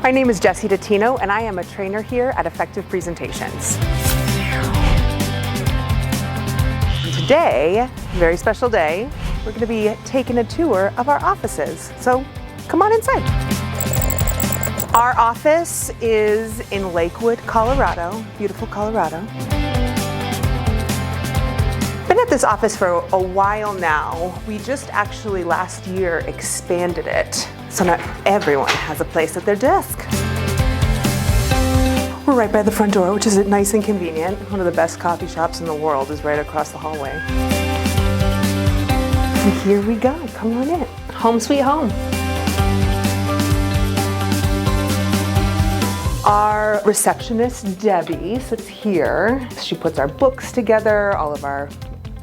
My name is Jessie Dottino, and I am a trainer here at Effective Presentations. And today, very special day, we're going to be taking a tour of our offices. So come on inside. Our office is in Lakewood, Colorado, beautiful Colorado. Been at this office for a while now. We just actually last year expanded it, so not everyone has a place at their desk. We're right by the front door, which is nice and convenient. One of the best coffee shops in the world is right across the hallway. And here we go, come on in. Home sweet home. Our receptionist, Debbie, sits here. She puts our books together, all of our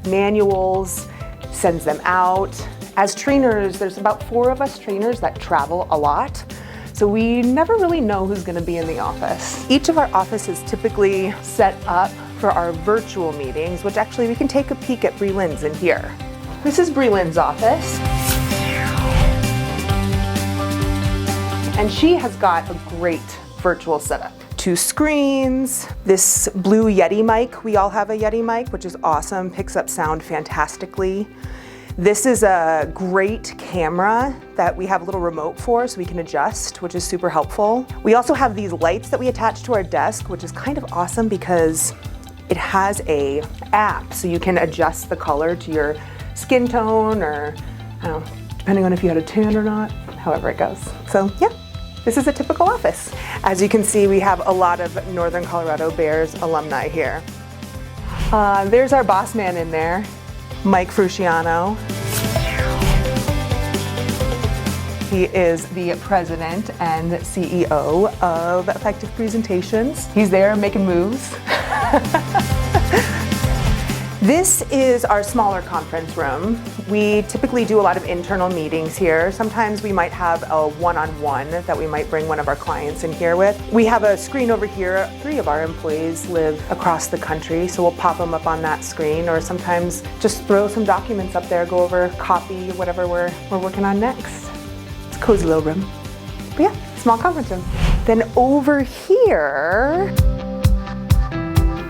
manuals, sends them out. As trainers, there's about 4 of us trainers that travel a lot, so we never really know who's going to be in the office. Each of our offices typically set up for our virtual meetings, which actually we can take a peek at Bree Lynn's in here. This is Bree Lynn's office. And she has got a great virtual setup. 2 screens, this blue Yeti mic. We all have a Yeti mic, which is awesome, picks up sound fantastically. This is a great camera that we have a little remote for so we can adjust, which is super helpful. We also have these lights that we attach to our desk, which is kind of awesome because it has an app so you can adjust the color to your skin tone or, I don't know, depending on if you had a tan or not, however it goes. So yeah. This is a typical office. As you can see, we have a lot of Northern Colorado Bears alumni here. There's our boss man in there, Mike Frusciano. He is the president and CEO of Effective Presentations. He's there making moves. This is our smaller conference room. We typically do a lot of internal meetings here. Sometimes we might have a one-on-one that we might bring one of our clients in here with. We have a screen over here. 3 of our employees live across the country, so we'll pop them up on that screen, or sometimes just throw some documents up there, go over copy, whatever we're working on next. It's a cozy little room. But yeah, small conference room. Then over here,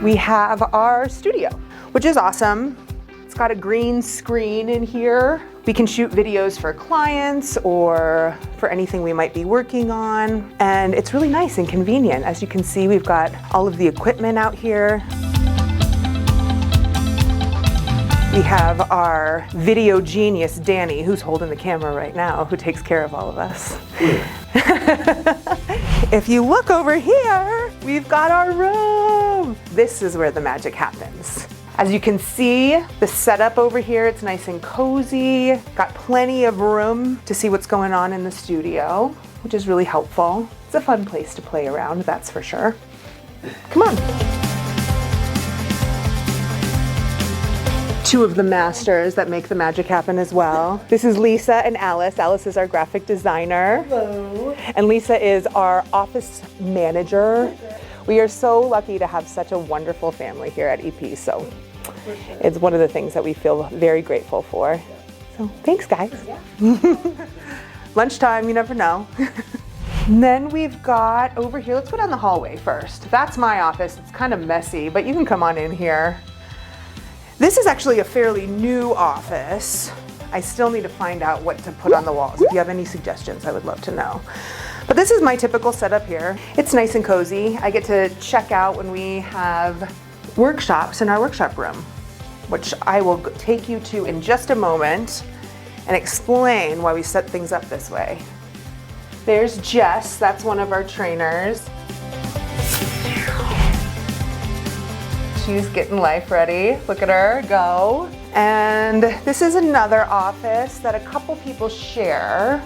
we have our studio, which is awesome. It's got a green screen in here. We can shoot videos for clients or for anything we might be working on. And it's really nice and convenient. As you can see, we've got all of the equipment out here. We have our video genius, Danny, who's holding the camera right now, who takes care of all of us. If you look over here, we've got our room. This is where the magic happens. As you can see, the setup over here, it's nice and cozy. Got plenty of room to see what's going on in the studio, which is really helpful. It's a fun place to play around, that's for sure. Come on. 2 of the masters that make the magic happen as well. This is Lisa and Alice. Alice is our graphic designer. Hello. And Lisa is our office manager. We are so lucky to have such a wonderful family here at EP, so it's one of the things that we feel very grateful for. So thanks, guys. Yeah. Lunchtime, you never know. And then we've got over here, let's go down the hallway first. That's my office. It's kind of messy, but you can come on in here. This is actually a fairly new office. I still need to find out what to put on the walls. If you have any suggestions, I would love to know. But this is my typical setup here. It's nice and cozy. I get to check out when we have workshops in our workshop room, which I will take you to in just a moment and explain why we set things up this way. There's Jess, that's one of our trainers. She's getting life ready. Look at her go. And this is another office that a couple people share.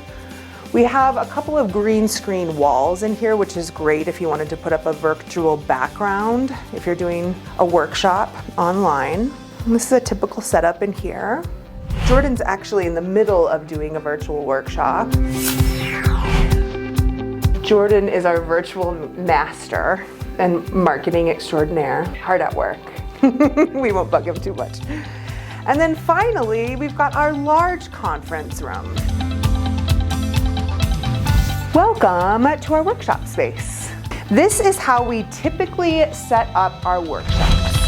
We have a couple of green screen walls in here, which is great if you wanted to put up a virtual background, if you're doing a workshop online. And this is a typical setup in here. Jordan's actually in the middle of doing a virtual workshop. Jordan is our virtual master and marketing extraordinaire, hard at work. We won't bug him too much. And then finally, we've got our large conference room. Welcome to our workshop space. This is how we typically set up our workshops.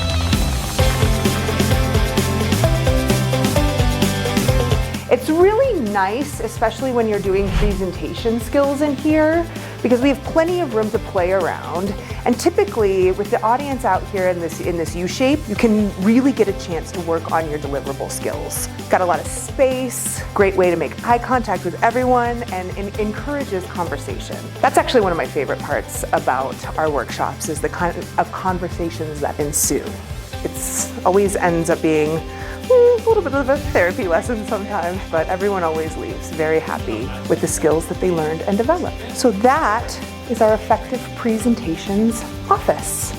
It's really nice, especially when you're doing presentation skills in here, because we have plenty of room to play around. And typically, with the audience out here in this U-shape, you can really get a chance to work on your deliverable skills. Got a lot of space, great way to make eye contact with everyone, and encourages conversation. That's actually one of my favorite parts about our workshops, is the kind of conversations that ensue. It's always ends up being a little bit of a therapy lesson sometimes, but everyone always leaves very happy with the skills that they learned and developed. So that is our effective presentations office.